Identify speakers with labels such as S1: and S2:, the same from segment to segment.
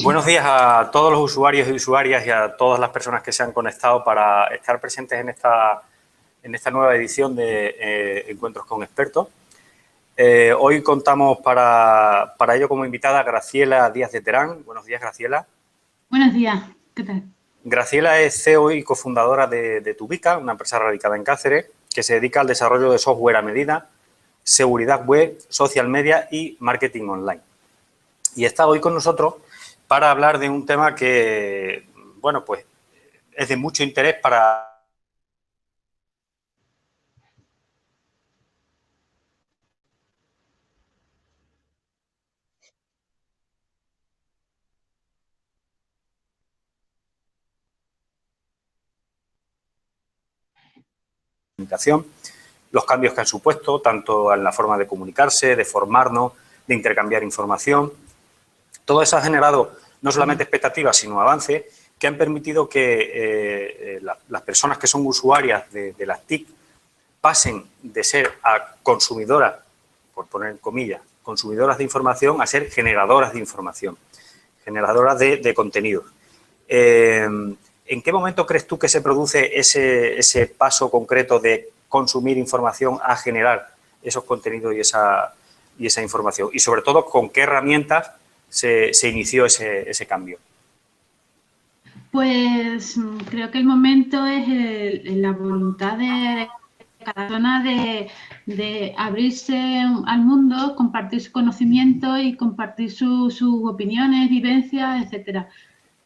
S1: Buenos días a todos los usuarios y usuarias y a todas las personas que se han conectado para estar presentes en esta nueva edición de Encuentros con Expertos. Hoy contamos para ello como invitada a Graciela Díaz de Terán. Buenos días, Graciela.
S2: Buenos días, ¿qué tal?
S1: Graciela es CEO y cofundadora de Tubica, una empresa radicada en Cáceres, que se dedica al desarrollo de software a medida, seguridad web, social media y marketing online. Y está hoy con nosotros para hablar de un tema que, bueno, pues es de mucho interés para comunicación, los cambios que han supuesto, tanto en la forma de comunicarse, de formarnos, de intercambiar información. Todo eso ha generado no solamente expectativas, sino avances que han permitido que las personas que son usuarias de las TIC pasen de ser a consumidoras, por poner comillas, consumidoras de información, a ser generadoras de información, generadoras de contenidos. ¿En qué momento crees tú que se produce ese paso concreto de consumir información a generar esos contenidos y esa información? Y sobre todo, ¿con qué herramientas se inició ese cambio?
S2: Pues creo que el momento es la voluntad de cada persona de abrirse al mundo, compartir su conocimiento y compartir sus opiniones, vivencias, etcétera.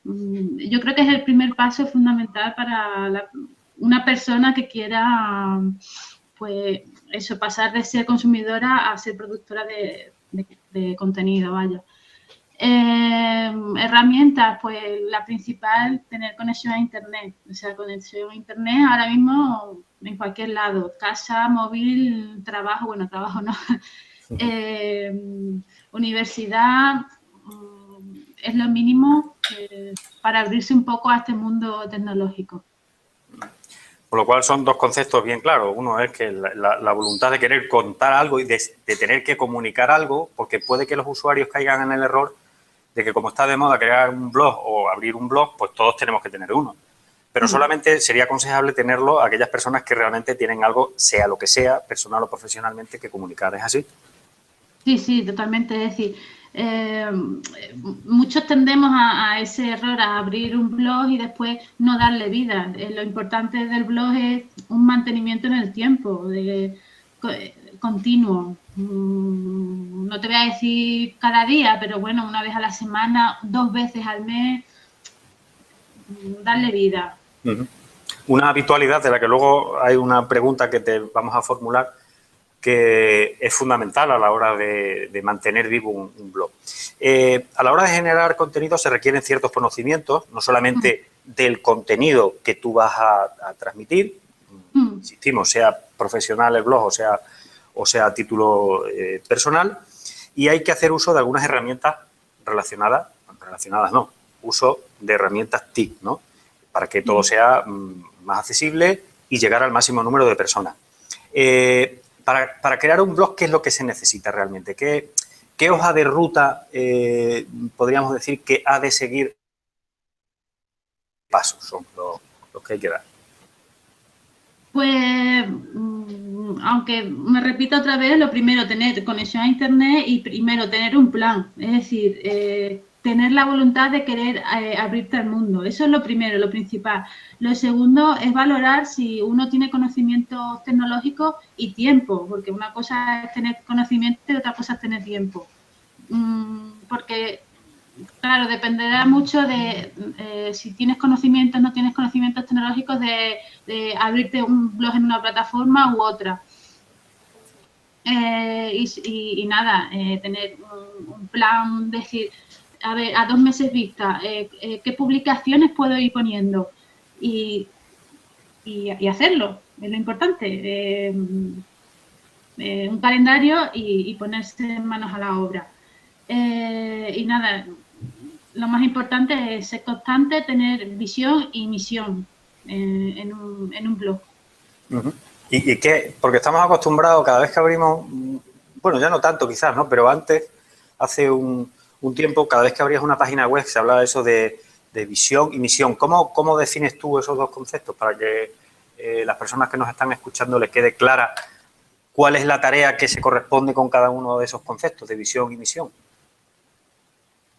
S2: Yo creo que es el primer paso fundamental para una persona que quiera, pues eso, pasar de ser consumidora a ser productora de contenido, vaya. Herramientas, pues la principal, tener conexión a Internet. O sea, conexión a Internet ahora mismo en cualquier lado, casa, móvil, trabajo, bueno, trabajo no, universidad, es lo mínimo para abrirse un poco a este mundo tecnológico.
S1: Por lo cual son dos conceptos bien claros. Uno es que la voluntad de querer contar algo y de tener que comunicar algo, porque puede que los usuarios caigan en el error de que como está de moda crear un blog o abrir un blog, pues todos tenemos que tener uno. Pero solamente sería aconsejable tenerlo a aquellas personas que realmente tienen algo, sea lo que sea, personal o profesionalmente, que comunicar. ¿Es así?
S2: Sí, sí, totalmente. Es decir, muchos tendemos a ese error, a abrir un blog y después no darle vida. Lo importante del blog es un mantenimiento en el tiempo, continuo. No te voy a decir cada día, pero bueno, una vez a la semana, 2 veces al mes, darle vida.
S1: Una habitualidad de la que luego hay una pregunta que te vamos a formular que es fundamental a la hora de mantener vivo un blog. A la hora de generar contenido se requieren ciertos conocimientos, no solamente del contenido que tú vas a transmitir, insistimos, sea profesional el blog o sea a título personal, y hay que hacer uso de algunas herramientas relacionadas no, uso de herramientas TIC, ¿no? Para que todo sea más accesible y llegar al máximo número de personas. Para crear un blog, ¿qué es lo que se necesita realmente? ¿Qué hoja de ruta podríamos decir que ha de seguir? Pasos son los que hay que dar.
S2: Pues, aunque me repito otra vez, lo primero, tener conexión a Internet y primero tener un plan. Es decir, tener la voluntad de querer abrirte al mundo. Eso es lo primero, lo principal. Lo segundo es valorar si uno tiene conocimientos tecnológicos y tiempo, porque una cosa es tener conocimiento y otra cosa es tener tiempo. Porque, claro, dependerá mucho de si tienes conocimientos o no tienes conocimientos tecnológicos de abrirte un blog en una plataforma u otra. Y nada, tener un plan, decir, a ver, a 2 meses vista, ¿qué publicaciones puedo ir poniendo? Y hacerlo, es lo importante. Un calendario y ponerse manos a la obra. Y nada, lo más importante es ser constante, tener visión y misión en un blog.
S1: ¿Y qué? Porque estamos acostumbrados, cada vez que abrimos, bueno, ya no tanto quizás, ¿no? Pero antes, hace un un tiempo, cada vez que abrías una página web se hablaba de eso de visión y misión. ¿Cómo defines tú esos dos conceptos para que las personas que nos están escuchando les quede clara cuál es la tarea que se corresponde con cada uno de esos conceptos de visión y misión?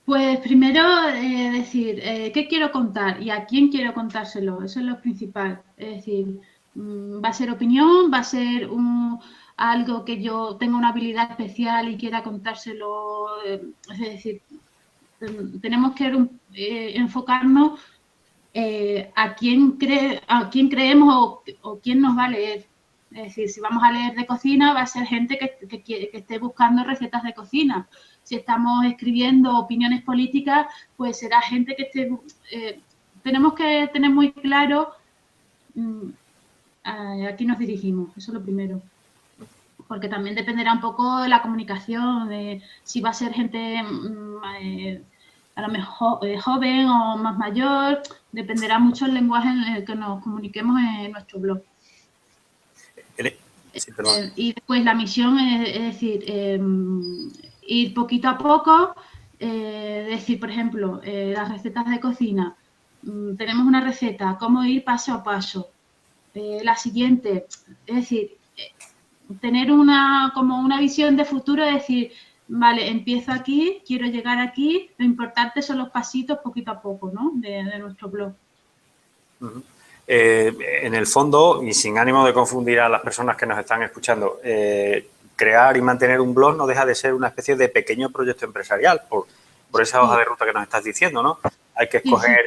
S2: Pues primero decir qué quiero contar y a quién quiero contárselo, eso es lo principal. Es decir, va a ser opinión, va a ser algo que yo tenga una habilidad especial y quiera contárselo. Es decir, tenemos que enfocarnos a quién creemos o quién nos va a leer. Es decir, si vamos a leer de cocina, va a ser gente que esté buscando recetas de cocina. Si estamos escribiendo opiniones políticas, pues será gente que esté... tenemos que tener muy claro a quién nos dirigimos, eso es lo primero. Porque también dependerá un poco de la comunicación, de si va a ser gente a lo mejor joven o más mayor, dependerá mucho el lenguaje en el que nos comuniquemos en nuestro blog.
S1: Sí,
S2: y después la misión es decir, ir poquito a poco, decir, por ejemplo, las recetas de cocina. Tenemos una receta, cómo ir paso a paso. La siguiente, es decir, tener como una visión de futuro, es decir, vale, empiezo aquí, quiero llegar aquí, lo importante son los pasitos poquito a poco, ¿no? De nuestro blog.
S1: En el fondo, y sin ánimo de confundir a las personas que nos están escuchando, crear y mantener un blog no deja de ser una especie de pequeño proyecto empresarial, por esa hoja de ruta que nos estás diciendo, ¿no? Hay que escoger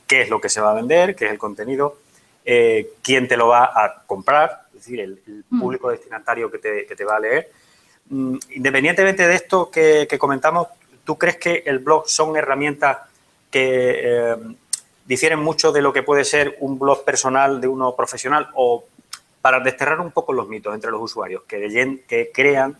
S1: qué es lo que se va a vender, qué es el contenido, quién te lo va a comprar, es decir, el público destinatario que te va a leer. Independientemente de esto que comentamos, ¿tú crees que el blog son herramientas que difieren mucho de lo que puede ser un blog personal de uno profesional? O para desterrar un poco los mitos entre los usuarios, que crean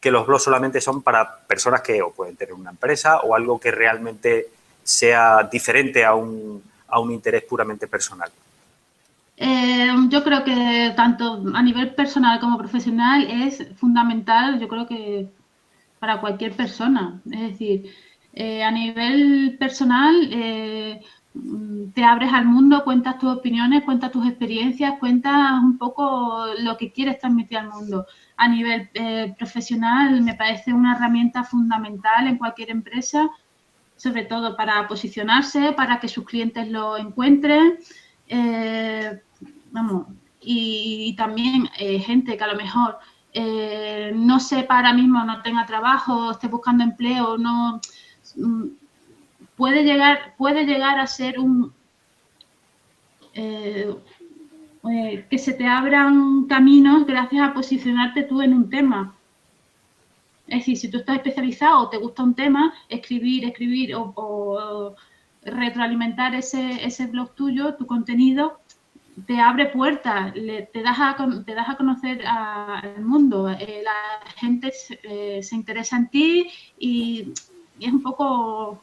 S1: que los blogs solamente son para personas que o pueden tener una empresa o algo que realmente sea diferente a un interés puramente personal.
S2: Yo creo que tanto a nivel personal como profesional es fundamental, yo creo que para cualquier persona. Es decir, a nivel personal te abres al mundo, cuentas tus opiniones, cuentas tus experiencias, cuentas un poco lo que quieres transmitir al mundo. A nivel profesional me parece una herramienta fundamental en cualquier empresa, sobre todo para posicionarse, para que sus clientes lo encuentren. Y también gente que a lo mejor no sepa ahora mismo, no tenga trabajo, esté buscando empleo, no puede llegar a ser que se te abran caminos gracias a posicionarte tú en un tema. Es decir, si tú estás especializado o te gusta un tema, escribir o retroalimentar ese blog tuyo, tu contenido, te abre puertas, te das a conocer al mundo. La gente se interesa en ti y es un poco,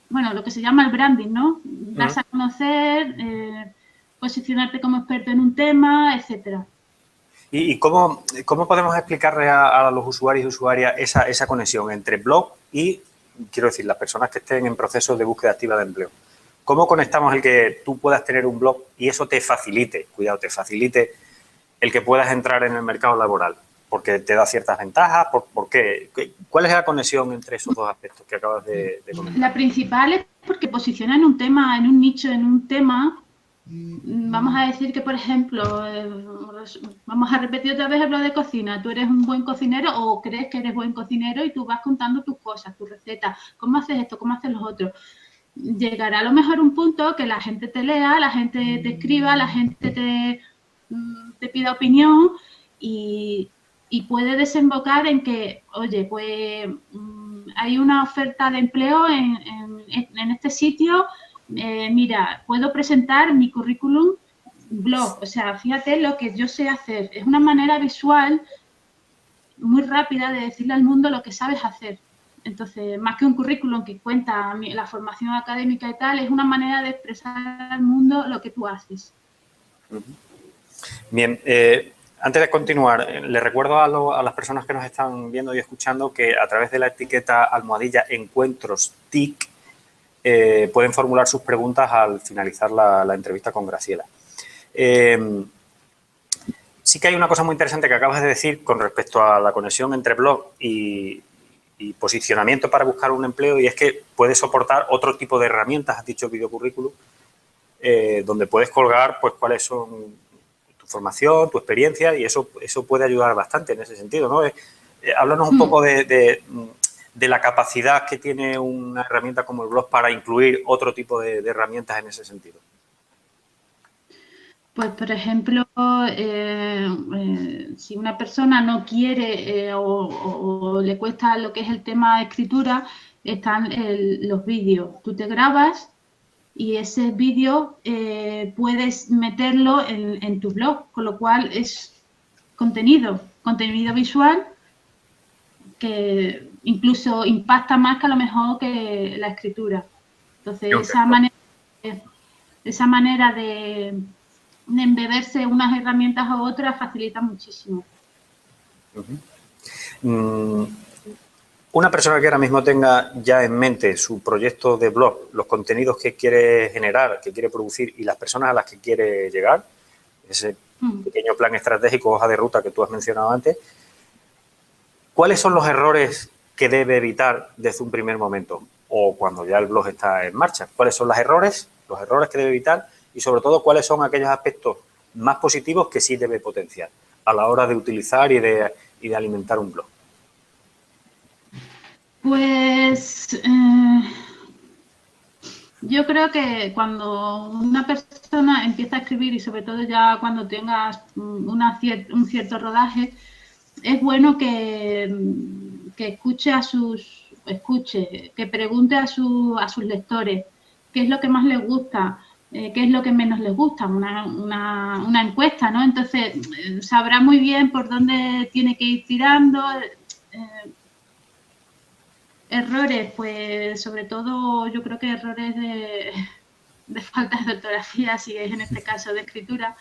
S2: bueno, lo que se llama el branding, ¿no? Darse a conocer, posicionarte como experto en un tema, etcétera.
S1: ¿Y cómo podemos explicarle a los usuarios y usuarias esa conexión entre blog y, quiero decir, las personas que estén en proceso de búsqueda activa de empleo? ¿Cómo conectamos el que tú puedas tener un blog y eso te facilite, cuidado, te facilite el que puedas entrar en el mercado laboral? Porque te da ciertas ventajas. ¿Por qué? ¿Cuál es la conexión entre esos dos aspectos que acabas de comentar?
S2: La principal es porque posiciona en un tema, en un nicho, en un tema. Vamos a decir que, por ejemplo, vamos a repetir otra vez el blog de cocina. Tú eres un buen cocinero o crees que eres buen cocinero y tú vas contando tus cosas, tus recetas, cómo haces esto, cómo haces los otros. Llegará a lo mejor un punto que la gente te lea, la gente te escriba, la gente te pida opinión y puede desembocar en que, oye, pues hay una oferta de empleo en este sitio, mira, puedo presentar mi currículum blog, o sea, fíjate lo que yo sé hacer. Es una manera visual muy rápida de decirle al mundo lo que sabes hacer. Entonces, más que un currículum que cuenta la formación académica y tal, es una manera de expresar al mundo lo que tú haces.
S1: Bien, Antes de continuar, les recuerdo a las personas que nos están viendo y escuchando que a través de la etiqueta almohadilla encuentros TIC pueden formular sus preguntas al finalizar la entrevista con Graciela. Sí que hay una cosa muy interesante que acabas de decir con respecto a la conexión entre blog y posicionamiento para buscar un empleo, y es que puede soportar otro tipo de herramientas, has dicho videocurrículum, donde puedes colgar pues cuáles son tu formación, tu experiencia, y eso puede ayudar bastante en ese sentido, ¿no? Háblanos un poco de la capacidad que tiene una herramienta como el blog para incluir otro tipo de herramientas en ese sentido.
S2: Pues, por ejemplo, si una persona no quiere o le cuesta lo que es el tema de escritura, están los vídeos. Tú te grabas y ese vídeo puedes meterlo en tu blog, con lo cual es contenido visual que incluso impacta más que a lo mejor que la escritura. Entonces, esa manera de embeberse unas herramientas a otras facilita muchísimo.
S1: Una persona que ahora mismo tenga ya en mente su proyecto de blog, los contenidos que quiere generar, que quiere producir y las personas a las que quiere llegar, ese pequeño plan estratégico, hoja de ruta que tú has mencionado antes, ¿cuáles son los errores que debe evitar desde un primer momento o cuando ya el blog está en marcha? ¿Cuáles son los errores que debe evitar y sobre todo cuáles son aquellos aspectos más positivos que sí debe potenciar a la hora de utilizar y de alimentar un blog?
S2: Pues yo creo que cuando una persona empieza a escribir y sobre todo ya cuando tengas un cierto rodaje, es bueno que que pregunte a sus lectores qué es lo que más les gusta, qué es lo que menos les gusta, una encuesta, ¿no? Entonces, sabrá muy bien por dónde tiene que ir tirando. Errores, pues sobre todo yo creo que errores de falta de ortografía, si es en este caso de escritura,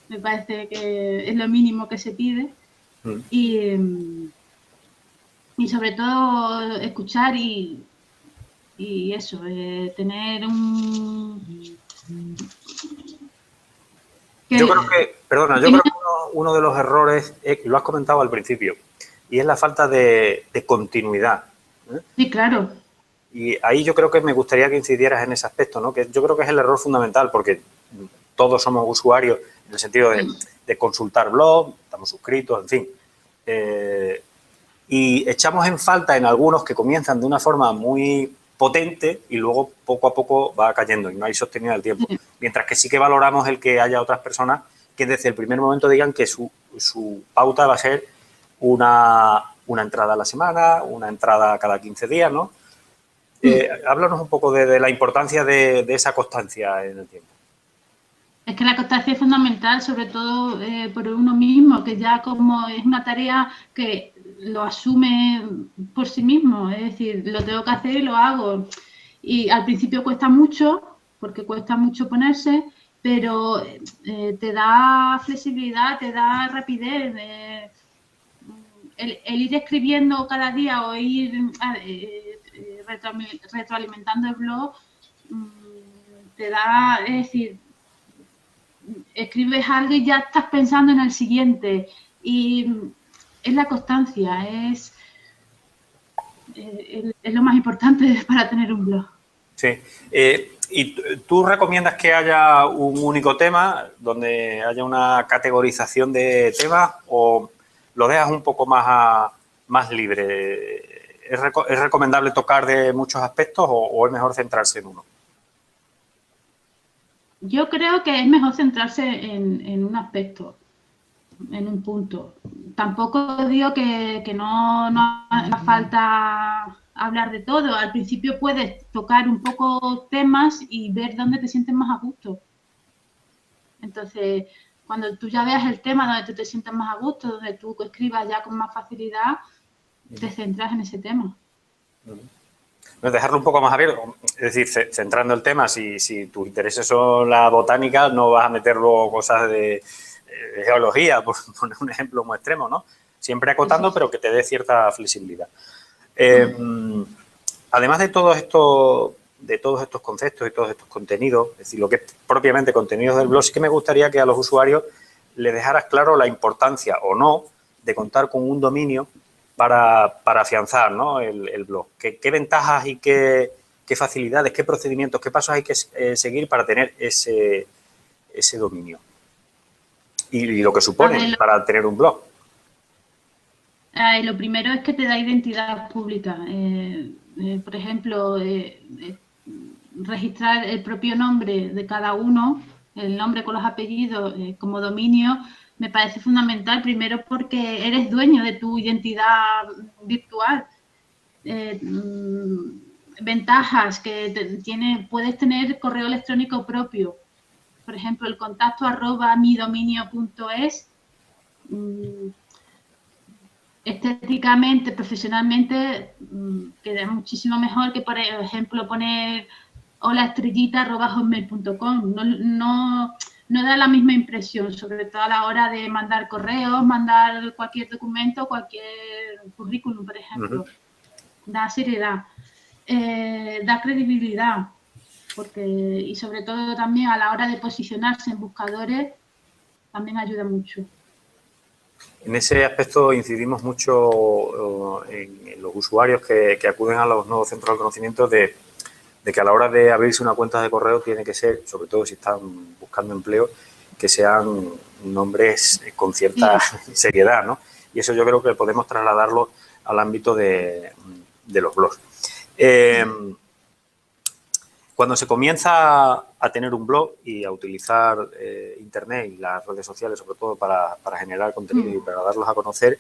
S2: me parece que es lo mínimo que se pide. Y sobre todo escuchar y eso, tener un...
S1: Yo creo que uno de los errores, lo has comentado al principio, y es la falta de continuidad.
S2: Sí, claro.
S1: Y ahí yo creo que me gustaría que incidieras en ese aspecto, ¿no? Que yo creo que es el error fundamental, porque todos somos usuarios en el sentido de consultar blogs, estamos suscritos, en fin. Y echamos en falta en algunos que comienzan de una forma muy potente y luego poco a poco va cayendo y no hay sostenido en el tiempo. Mientras que sí que valoramos el que haya otras personas que desde el primer momento digan que su pauta va a ser una entrada a la semana, una entrada cada 15 días, ¿no? Háblanos un poco de la importancia de esa constancia en el tiempo.
S2: Es que la constancia es fundamental, sobre todo por uno mismo, que ya como es una tarea que lo asume por sí mismo, es decir, lo tengo que hacer y lo hago. Y al principio cuesta mucho, porque cuesta mucho ponerse, pero te da flexibilidad, te da rapidez. El ir escribiendo cada día o ir retroalimentando el blog te da, es decir, escribes algo y ya estás pensando en el siguiente. Y es la constancia, es lo más importante para tener un blog.
S1: Sí. ¿Y tú recomiendas que haya un único tema, donde haya una categorización de temas, o lo dejas un poco más libre? ¿Es recomendable tocar de muchos aspectos o es mejor centrarse en uno?
S2: Yo creo que es mejor centrarse en un aspecto, en un punto. Tampoco digo que no haga falta hablar de todo. Al principio puedes tocar un poco temas y ver dónde te sientes más a gusto. Entonces, cuando tú ya veas el tema donde tú te sientes más a gusto, donde tú escribas ya con más facilidad, te centras en ese tema.
S1: Dejarlo un poco más abierto, es decir, centrando el tema, si tus intereses son la botánica, no vas a meter luego cosas de geología, por poner un ejemplo muy extremo, ¿no? Siempre acotando, pero que te dé cierta flexibilidad. Además de todos estos conceptos y todos estos contenidos, es decir, lo que es propiamente contenidos del blog, sí que me gustaría que a los usuarios les dejaras claro la importancia o no de contar con un dominio para afianzar, ¿no?, el blog. ¿Qué ventajas y qué facilidades, qué procedimientos, qué pasos hay que seguir para tener ese dominio? Y lo que supone para tener un blog.
S2: Lo primero es que te da identidad pública. Por ejemplo, registrar el propio nombre de cada uno, el nombre con los apellidos como dominio, me parece fundamental. Primero porque eres dueño de tu identidad virtual. Ventajas que puedes tener correo electrónico propio. Por ejemplo, el contacto @midominio.es. Estéticamente, profesionalmente, queda muchísimo mejor que, por ejemplo, poner holaestrellita@hotmail.com. No da la misma impresión, sobre todo a la hora de mandar correos, mandar cualquier documento, cualquier currículum, por ejemplo. Da seriedad, da credibilidad, y sobre todo también a la hora de posicionarse en buscadores, también ayuda mucho.
S1: En ese aspecto incidimos mucho en los usuarios que acuden a los nuevos centros de conocimiento de que a la hora de abrirse una cuenta de correo tiene que ser, sobre todo si están buscando empleo, que sean nombres con cierta seriedad, ¿no? Y eso yo creo que podemos trasladarlo al ámbito de los blogs. Cuando se comienza a tener un blog y a utilizar Internet y las redes sociales, sobre todo para generar contenido y para darlos a conocer,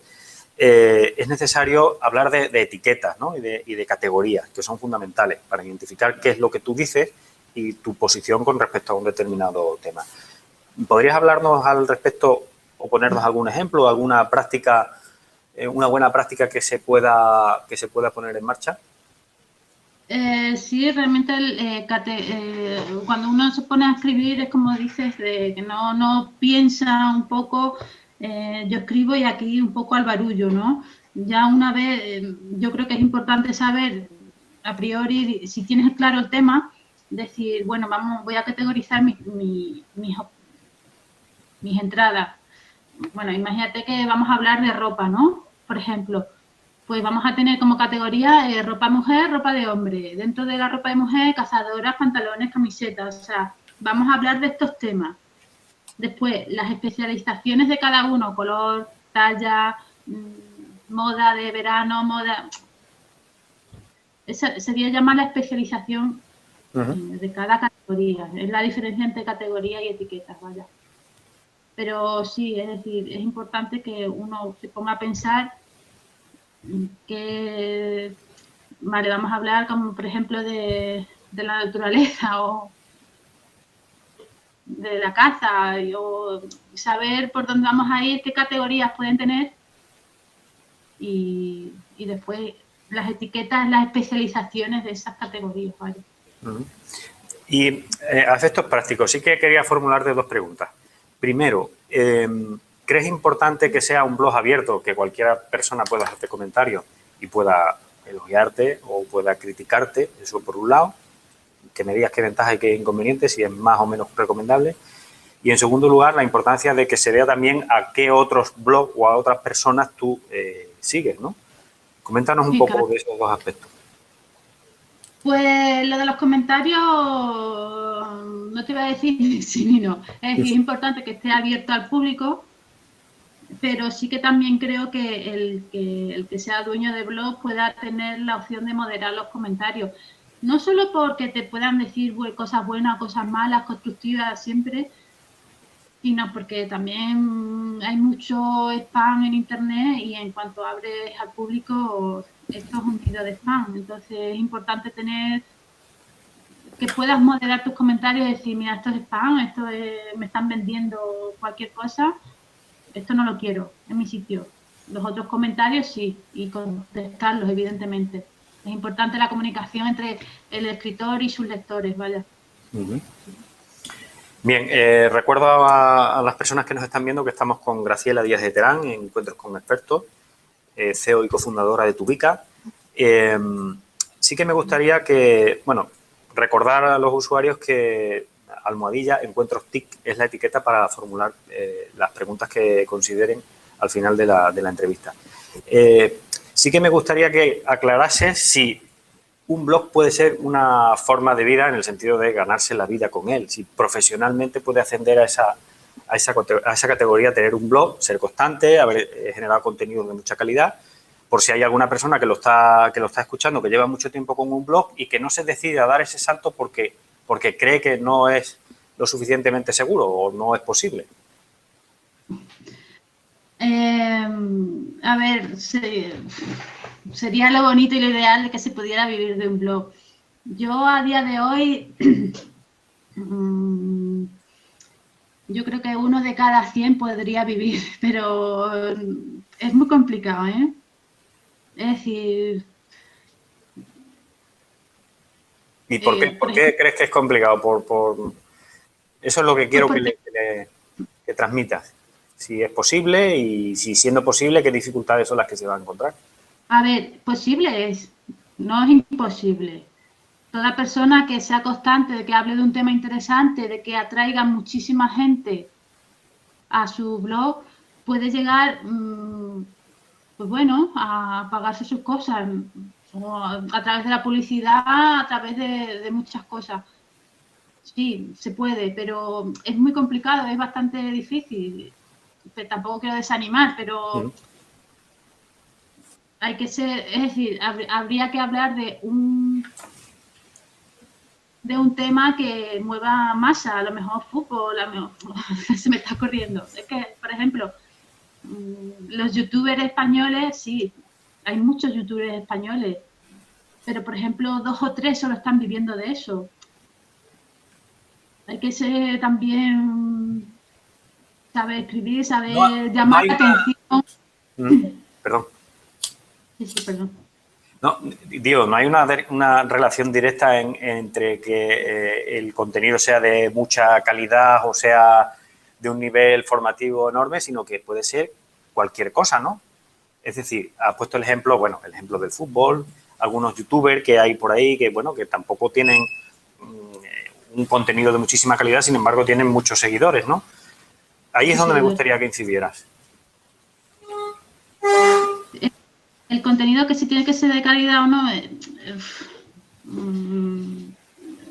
S1: es necesario hablar de etiquetas, ¿no?, y de categorías, que son fundamentales para identificar qué es lo que tú dices y tu posición con respecto a un determinado tema. ¿Podrías hablarnos al respecto o ponernos algún ejemplo, alguna práctica, una buena práctica que se pueda poner en marcha?
S2: Sí, realmente cuando uno se pone a escribir es como dices, que no piensa un poco, yo escribo y aquí un poco al barullo, ¿no? Ya una vez, yo creo que es importante saber a priori, si tienes claro el tema, decir, bueno, voy a categorizar mis entradas. Bueno, imagínate que vamos a hablar de ropa, ¿no? Por ejemplo, pues vamos a tener como categoría ropa mujer, ropa de hombre. Dentro de la ropa de mujer, cazadoras, pantalones, camisetas. O sea, vamos a hablar de estos temas. Después, las especializaciones de cada uno, color, talla, moda de verano, moda. Esa sería llamar la especialización de cada categoría. Es la diferencia entre categoría y etiquetas, vaya. Pero sí, es decir, es importante que uno se ponga a pensar que, vale, vamos a hablar como, por ejemplo, de la naturaleza o de la caza, o saber por dónde vamos a ir, qué categorías pueden tener y después las etiquetas, las especializaciones de esas categorías, ¿vale?
S1: Y a efectos prácticos, sí que quería formularte dos preguntas. Primero, ¿crees importante que sea un blog abierto, que cualquier persona pueda hacerte comentarios y pueda elogiarte o pueda criticarte? Eso por un lado, que me digas qué ventajas y qué inconvenientes, si es más o menos recomendable. Y en segundo lugar, la importancia de que se vea también a qué otros blogs o a otras personas tú sigues, ¿no? Coméntanos un poco de esos dos aspectos.
S2: Pues lo de los comentarios, no te iba a decir sí ni no. Es decir, es importante que esté abierto al público, pero sí que también creo que el que sea dueño de blog pueda tener la opción de moderar los comentarios. No solo porque te puedan decir cosas buenas, cosas malas, constructivas siempre, sino porque también hay mucho spam en Internet y en cuanto abres al público, esto es un nido de spam. Entonces es importante que puedas moderar tus comentarios y decir, mira, esto es spam, me están vendiendo cualquier cosa, esto no lo quiero en mi sitio. Los otros comentarios sí, y contestarlos, evidentemente. Es importante la comunicación entre el escritor y sus lectores, vaya.
S1: Bien, recuerdo a las personas que nos están viendo que estamos con Graciela Díaz de Terán en Encuentros con Expertos, CEO y cofundadora de Tubica. Sí que me gustaría que, bueno, recordar a los usuarios que almohadilla Encuentros TIC es la etiqueta para formular las preguntas que consideren al final de la entrevista. Sí que me gustaría que aclarases si un blog puede ser una forma de vida en el sentido de ganarse la vida con él. Si profesionalmente puede ascender a esa categoría, tener un blog, ser constante, haber generado contenido de mucha calidad, por si hay alguna persona que lo está escuchando, que lleva mucho tiempo con un blog y que no se decide a dar ese salto porque cree que no es lo suficientemente seguro o no es posible.
S2: A ver, sería lo bonito y lo ideal de que se pudiera vivir de un blog. Yo a día de hoy, yo creo que 1 de cada 100 podría vivir, pero es muy complicado, ¿eh? Es decir...
S1: ¿Y por qué crees que es complicado? Eso es lo que quiero que transmitas. Si es posible y si siendo posible, ¿qué dificultades son las que se van a encontrar?
S2: A ver, posible es, no es imposible. Toda persona que sea constante, de que hable de un tema interesante, de que atraiga muchísima gente a su blog, puede llegar, pues bueno, a pagarse sus cosas, o a través de la publicidad, a través de muchas cosas. Sí, se puede, pero es muy complicado, es bastante difícil. Pero tampoco quiero desanimar, pero hay que ser, es decir, habría que hablar de un tema que mueva masa, a lo mejor fútbol, a lo mejor se me está corriendo. Es que, por ejemplo, los youtubers españoles, sí, hay muchos youtubers españoles, pero por ejemplo 2 o 3 solo están viviendo de eso. Hay que ser también, saber escribir, saber llamar la atención.
S1: Perdón.
S2: Sí, perdón.
S1: No, digo, no hay una relación directa entre que el contenido sea de mucha calidad o sea de un nivel formativo enorme, sino que puede ser cualquier cosa, ¿no? Es decir, ha puesto el ejemplo del fútbol, algunos youtubers que hay por ahí que, bueno, que tampoco tienen un contenido de muchísima calidad, sin embargo, tienen muchos seguidores, ¿no? Ahí es donde me gustaría que incidieras.
S2: El contenido que si tiene que ser de calidad o no,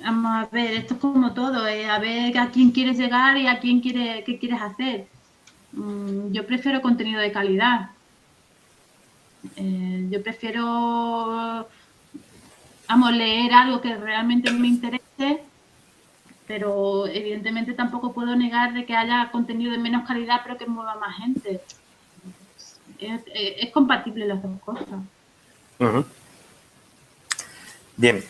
S2: vamos a ver, esto es como todo, a ver a quién quieres llegar y a quién qué quieres hacer. Yo prefiero contenido de calidad. Yo prefiero, leer algo que realmente me interese, pero evidentemente tampoco puedo negar de que haya contenido de menos calidad pero que mueva más gente. Es compatible las dos cosas.
S1: Bien.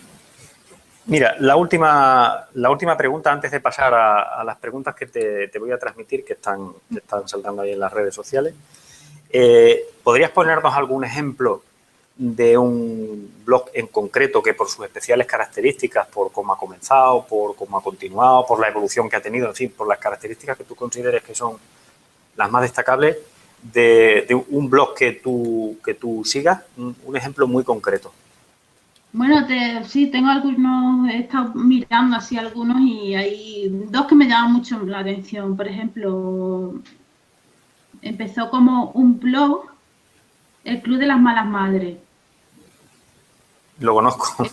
S1: Mira, la última pregunta antes de pasar a las preguntas que te voy a transmitir que están saltando ahí en las redes sociales. ¿Podrías ponernos algún ejemplo de un blog en concreto que por sus especiales características, por cómo ha comenzado, por cómo ha continuado, por la evolución que ha tenido, en fin, por las características que tú consideres que son las más destacables, de un blog que tú sigas, un ejemplo muy concreto?
S2: Bueno, sí, tengo algunos, he estado mirando así algunos y hay 2 que me llaman mucho la atención. Por ejemplo, empezó como un blog, el Club de las Malas Madres.
S1: Lo conozco.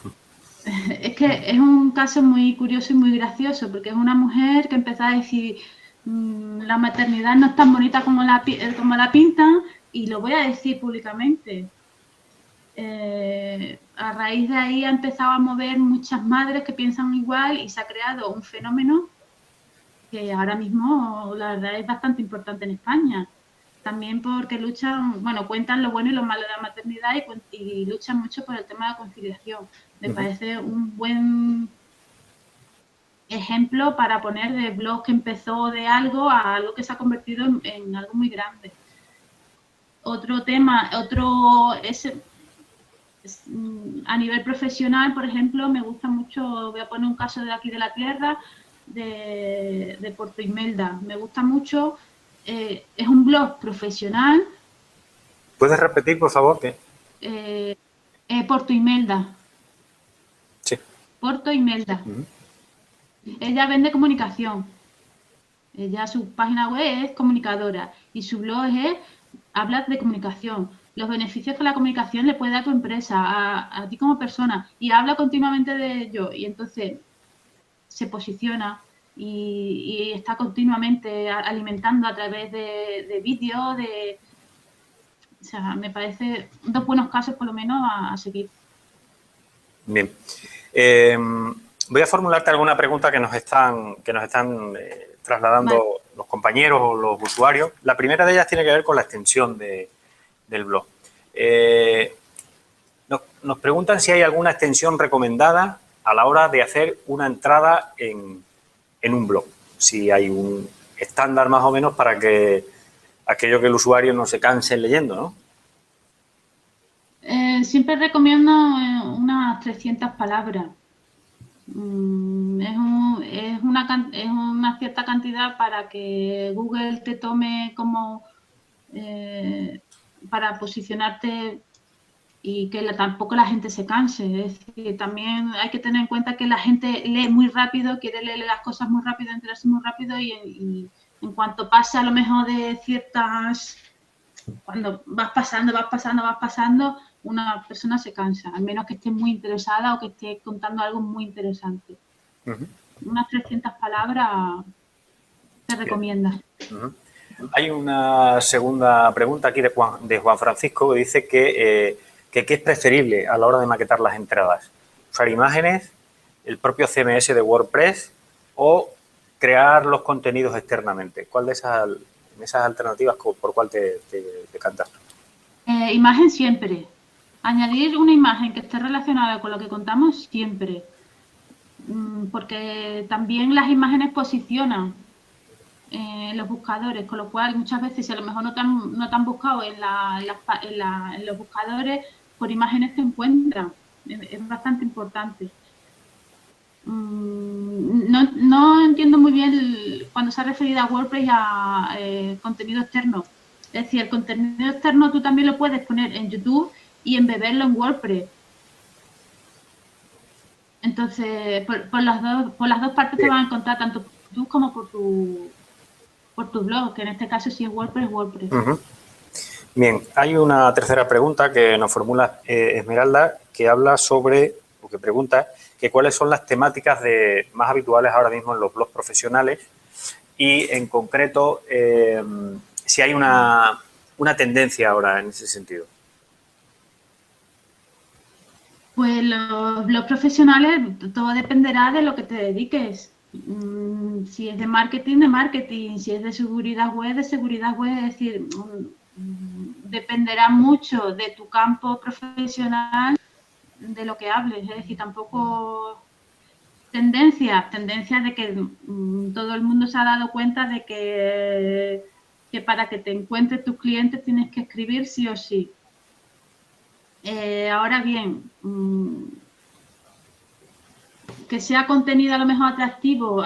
S2: Es que es un caso muy curioso y muy gracioso, porque es una mujer que empezó a decir, la maternidad no es tan bonita como la pintan, y lo voy a decir públicamente. A raíz de ahí ha empezado a mover muchas madres que piensan igual y se ha creado un fenómeno que ahora mismo la verdad es bastante importante en España. También porque luchan, bueno, cuentan lo bueno y lo malo de la maternidad y luchan mucho por el tema de la conciliación. Me parece un buen ejemplo para poner de blog que empezó de algo a algo que se ha convertido en algo muy grande. Otro tema, a nivel profesional, por ejemplo, me gusta mucho, voy a poner un caso de aquí de la tierra, de Porto Imelda. Me gusta mucho. Es un blog profesional.
S1: ¿Puedes repetir, por favor?
S2: Porto Imelda.
S1: Sí.
S2: Porto Imelda. Ella vende comunicación. Ella, su página web es comunicadora y su blog es hablar de comunicación, los beneficios que la comunicación le puede dar a tu empresa, a ti como persona, y habla continuamente de ello. Y entonces se posiciona y está continuamente alimentando a través de vídeos, o sea, me parece 2 buenos casos por lo menos a seguir.
S1: Bien. Voy a formularte alguna pregunta que nos están trasladando los compañeros o los usuarios. La primera de ellas tiene que ver con la extensión del blog. Nos preguntan si hay alguna extensión recomendada a la hora de hacer una entrada en un blog. Si hay un estándar más o menos para que aquello que el usuario no se canse leyendo, ¿no?
S2: Siempre recomiendo unas 300 palabras. Es una cierta cantidad para que Google te tome como para posicionarte y que tampoco la gente se canse. Es decir, también hay que tener en cuenta que la gente lee muy rápido, quiere leer las cosas muy rápido, enterarse muy rápido y en cuanto pasa a lo mejor de ciertas... Cuando vas pasando, una persona se cansa, al menos que esté muy interesada o que esté contando algo muy interesante. Unas 300 palabras se recomienda.
S1: Hay una segunda pregunta aquí de Juan Francisco que dice que qué es preferible a la hora de maquetar las entradas. Usar imágenes, el propio CMS de WordPress o crear los contenidos externamente. ¿Cuál de esas alternativas, por cuál te cantas?
S2: Imagen siempre. Añadir una imagen que esté relacionada con lo que contamos siempre. Porque también las imágenes posicionan los buscadores, con lo cual muchas veces si a lo mejor no te han buscado en los buscadores, por imágenes te encuentran. Es bastante importante. No entiendo muy bien cuando se ha referido a WordPress y a contenido externo. Es decir, el contenido externo tú también lo puedes poner en YouTube y embeberlo en WordPress. Entonces, por las dos partes te van a encontrar, tanto por YouTube como por tu blog, que en este caso sí es WordPress.
S1: Bien, hay una tercera pregunta que nos formula Esmeralda, que habla sobre, o que pregunta, que cuáles son las temáticas más habituales ahora mismo en los blogs profesionales y, en concreto, si hay una tendencia ahora en ese sentido.
S2: Pues los blogs profesionales, todo dependerá de lo que te dediques. Si es de marketing, si es de seguridad web, es decir, dependerá mucho de tu campo profesional, de lo que hables. Es decir, tampoco tendencias de que todo el mundo se ha dado cuenta de que para que te encuentres tus clientes tienes que escribir sí o sí. Ahora bien, que sea contenido a lo mejor atractivo,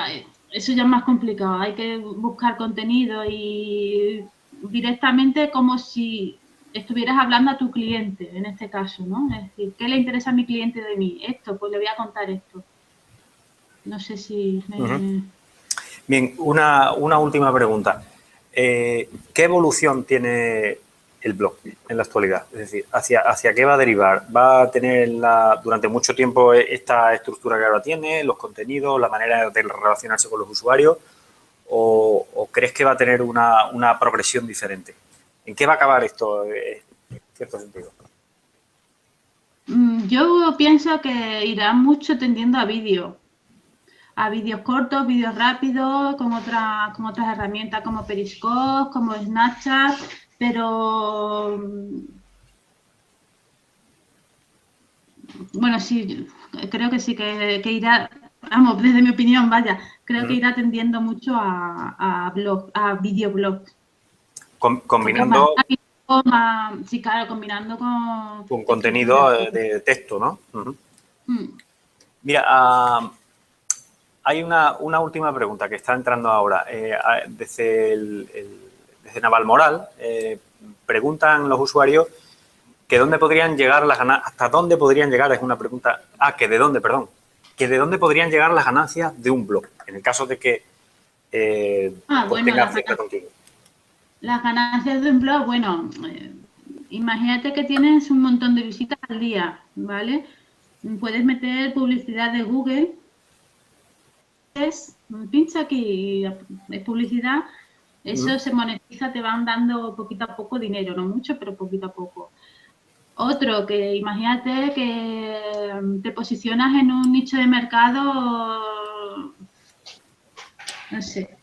S2: eso ya es más complicado. Hay que buscar contenido y directamente como si estuvieras hablando a tu cliente, en este caso, ¿no? Es decir, ¿qué le interesa a mi cliente de mí? Esto, pues le voy a contar esto. No sé si...
S1: Bien, una última pregunta. ¿Qué evolución tiene el blog en la actualidad? Es decir, ¿hacia qué va a derivar? ¿Va a tener durante mucho tiempo esta estructura que ahora tiene, los contenidos, la manera de relacionarse con los usuarios? ¿O crees que va a tener una progresión diferente? ¿En qué va a acabar esto en cierto sentido?
S2: Yo pienso que irá mucho tendiendo a vídeo. A vídeos cortos, vídeos rápidos, con otras herramientas como Periscope, como Snapchat, pero bueno, sí, creo que sí, que irá, vamos, desde mi opinión, vaya, creo que irá tendiendo mucho a videoblog.
S1: Combinando...
S2: Sí, claro, combinando
S1: con contenido de texto, ¿no? Mira, hay una última pregunta que está entrando ahora. Desde Navalmoral preguntan los usuarios que dónde podrían llegar las ganancias, hasta dónde podrían llegar, es una pregunta, que de dónde, perdón, que de dónde podrían llegar las ganancias de un blog, en el caso de que
S2: bueno,
S1: tenga cierta continuidad.
S2: Las ganancias de un blog, bueno, imagínate que tienes un montón de visitas al día, ¿vale? Puedes meter publicidad de Google, pincha aquí, es publicidad, eso se monetiza, te van dando poquito a poco dinero, no mucho, pero poquito a poco. Otro, que imagínate que te posicionas en un nicho de mercado, no sé,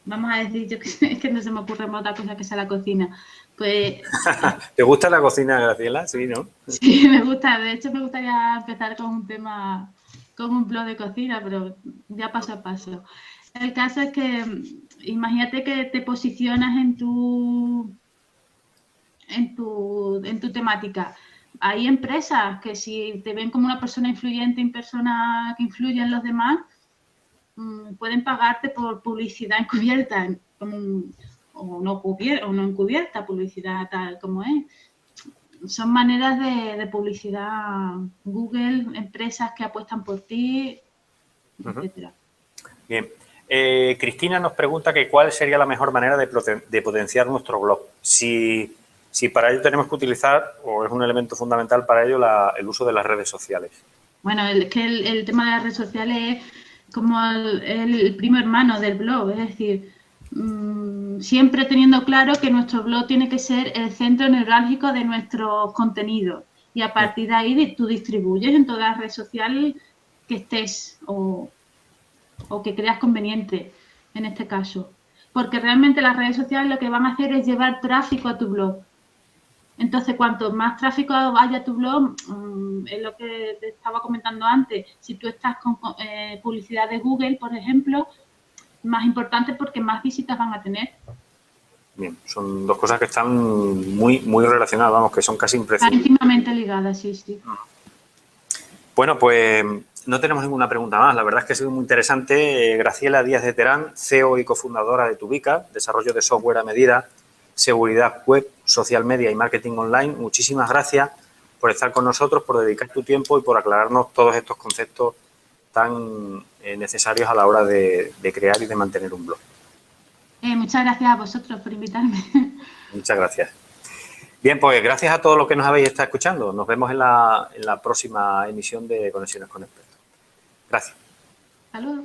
S2: vamos a decir, yo que no se me ocurre otra cosa que sea la cocina. Pues,
S1: ¿Te gusta la cocina, Graciela? Sí, ¿no?
S2: Sí, me gusta. De hecho, me gustaría empezar con un tema, con un blog de cocina, pero ya paso a paso. El caso es que imagínate que te posicionas en tu temática. Hay empresas que si te ven como una persona influyente, una persona que influye en los demás, pueden pagarte por publicidad encubierta o no encubierta, publicidad tal como es. Son maneras de publicidad. Google, empresas que apuestan por ti, etcétera.
S1: Bien. Cristina nos pregunta que cuál sería la mejor manera de potenciar nuestro blog. Si para ello tenemos que utilizar, o es un elemento fundamental para ello, el uso de las redes sociales.
S2: Bueno, el tema de las redes sociales es como el primo hermano del blog, es decir, siempre teniendo claro que nuestro blog tiene que ser el centro neurálgico de nuestros contenidos y a partir de ahí tú distribuyes en todas las redes sociales que estés o que creas conveniente en este caso. Porque realmente las redes sociales lo que van a hacer es llevar tráfico a tu blog. Entonces, cuanto más tráfico haya a tu blog, es lo que te estaba comentando antes. Si tú estás con publicidad de Google, por ejemplo, más importante porque más visitas van a tener.
S1: Bien, son dos cosas que están muy, muy relacionadas, vamos, que son casi imprescindibles.
S2: Están íntimamente ligadas, sí, sí.
S1: Bueno, pues no tenemos ninguna pregunta más. La verdad es que ha sido muy interesante. Graciela Díaz de Terán, CEO y cofundadora de Tubica, desarrollo de software a medida, seguridad web, social media y marketing online. Muchísimas gracias por estar con nosotros, por dedicar tu tiempo y por aclararnos todos estos conceptos tan necesarios a la hora de crear y de mantener un blog.
S2: Muchas gracias a vosotros por invitarme.
S1: Muchas gracias. Bien, pues gracias a todos los que nos habéis estado escuchando. Nos vemos en la próxima emisión de Conexiones con Expertos. Gracias.
S2: Hasta luego.